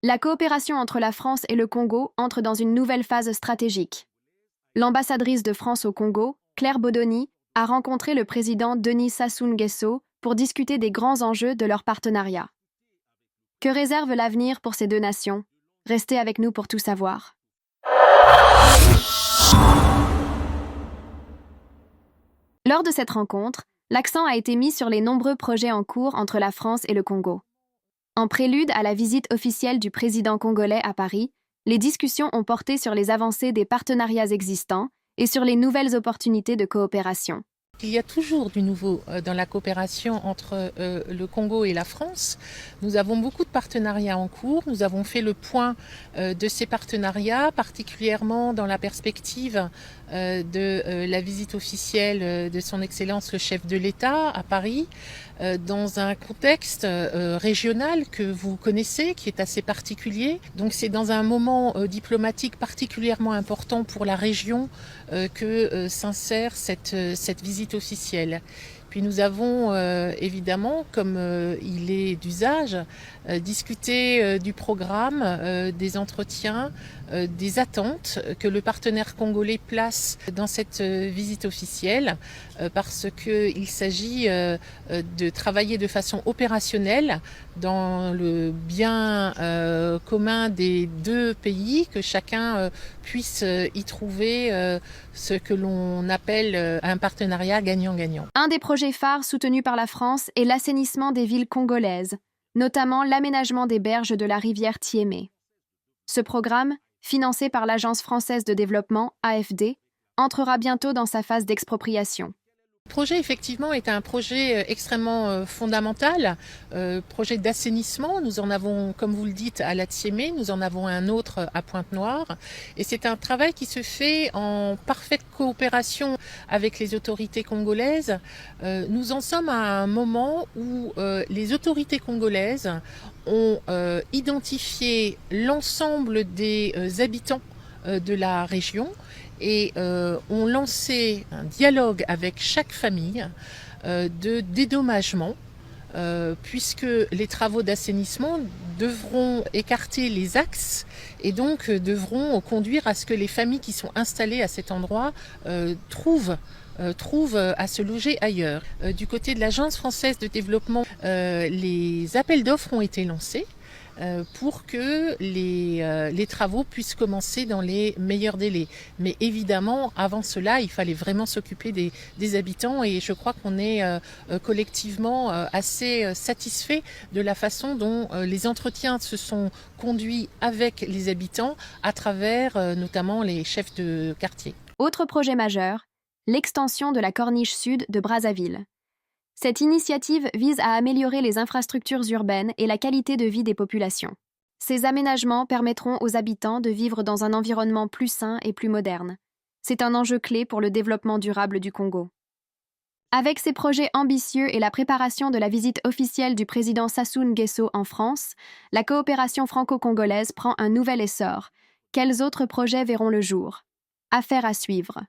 La coopération entre la France et le Congo entre dans une nouvelle phase stratégique. L'ambassadrice de France au Congo, Claire Bodoni, a rencontré le président Denis Sassou Nguesso pour discuter des grands enjeux de leur partenariat. Que réserve l'avenir pour ces deux nations? Restez avec nous pour tout savoir. Lors de cette rencontre, l'accent a été mis sur les nombreux projets en cours entre la France et le Congo. En prélude à la visite officielle du président congolais à Paris, les discussions ont porté sur les avancées des partenariats existants et sur les nouvelles opportunités de coopération. Il y a toujours du nouveau dans la coopération entre le Congo et la France. Nous avons beaucoup de partenariats en cours. Nous avons fait le point de ces partenariats, particulièrement dans la perspective de la visite officielle de son Excellence le chef de l'État à Paris, dans un contexte régional que vous connaissez, qui est assez particulier. Donc c'est dans un moment diplomatique particulièrement important pour la région que s'insère cette visite officielle. Puis nous avons évidemment, comme il est d'usage, discuté du programme, des entretiens, des attentes que le partenaire congolais place dans cette visite officielle, parce qu'il s'agit de travailler de façon opérationnelle dans le bien commun des deux pays, que chacun puisse y trouver ce que l'on appelle un partenariat gagnant-gagnant. Un des projets phares soutenus par la France est l'assainissement des villes congolaises, notamment l'aménagement des berges de la rivière Tiémé. Ce programme, financé par l'Agence française de développement, AFD, entrera bientôt dans sa phase d'expropriation. Le projet, effectivement, est un projet extrêmement fondamental, projet d'assainissement. Nous en avons, comme vous le dites, à la Tiémé, nous en avons un autre à Pointe-Noire. Et c'est un travail qui se fait en parfaite coopération avec les autorités congolaises. Nous en sommes à un moment où les autorités congolaises ont identifié l'ensemble des habitants de la région et ont lancé un dialogue avec chaque famille de dédommagement, puisque les travaux d'assainissement devront écarter les axes et donc devront conduire à ce que les familles qui sont installées à cet endroit trouvent à se loger ailleurs. Du côté de l'Agence française de développement, les appels d'offres ont été lancés pour que les travaux puissent commencer dans les meilleurs délais. Mais évidemment, avant cela, il fallait vraiment s'occuper des habitants et je crois qu'on est collectivement assez satisfait de la façon dont les entretiens se sont conduits avec les habitants à travers notamment les chefs de quartier. Autre projet majeur, l'extension de la corniche sud de Brazzaville. Cette initiative vise à améliorer les infrastructures urbaines et la qualité de vie des populations. Ces aménagements permettront aux habitants de vivre dans un environnement plus sain et plus moderne. C'est un enjeu clé pour le développement durable du Congo. Avec ces projets ambitieux et la préparation de la visite officielle du président Sassou Nguesso en France, la coopération franco-congolaise prend un nouvel essor. Quels autres projets verront le jour? Affaire à suivre.